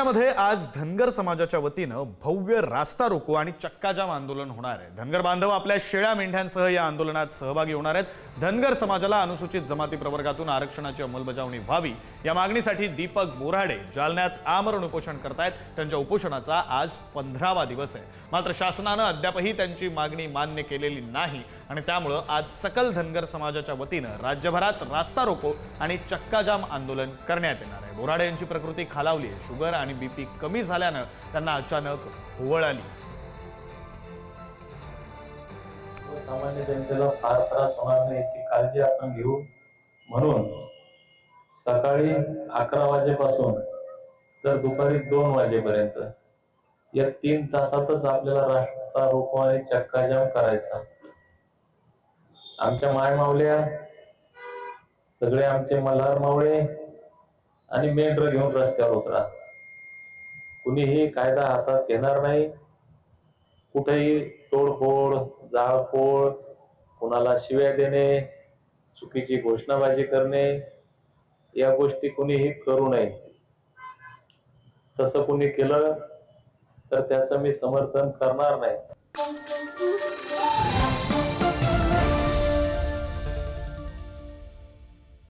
ठाण्यामध्ये आज धनगर समाजाच्या वतीनं भव्य रास्ता रोको आणि चक्काजाम आंदोलन होणार आहे। धनगर बांधव आपल्या शेळ्या मेंढ्यांसह या आंदोलनात सहभागी होणार आहेत। धनगर समाजाला अनुसूचित जमाती प्रवर्गातून आरक्षणाची अंमलबजावणी व्हावी या मागणीसाठी दीपक बोराडे जालन्यात आमरण उपोषण करतायत। त्यांच्या उपोषणाचा आज 15वा दिवस आहे। मात्र शासनाने अद्यापही त्यांची मागणी मान्य केलेली नाही आणि त्यामुळे आज सकल धनगर समाजाच्या वतीनं राज्यभरात रास्ता रोको आणि चक्काजाम आंदोलन करण्यात येणार आहे। बोराडे यांची प्रकृती खालावली आहे। शुगर आणि बीपी कमी झाल्याने त्यांना अचानक होवळ आली। सामान्य जनतेला फार त्रास होणार नाही याची काळजी आपण घेऊ म्हणून सकाळी 11 वाजेपासून तर दुपारी 2 वाजेपर्यंत या 3 तासातच आपल्याला रास्ता रोको आणि चक्काजाम करायचा। आमच्या मायमावल्या सगळे आमचे मल्हार मावळे आणि मेंढर घेऊन रस्त्यावर उतरा। कुणीही कायदा हातात घेणार नाही। कुठेही तोडफोड जाळपोळ कुणाला शिव्या देणे चुकीची घोषणाबाजी करणे या गोष्टी कुणीही करू नये। तसं कुणी केलं तर त्याचं मी समर्थन करणार नाही।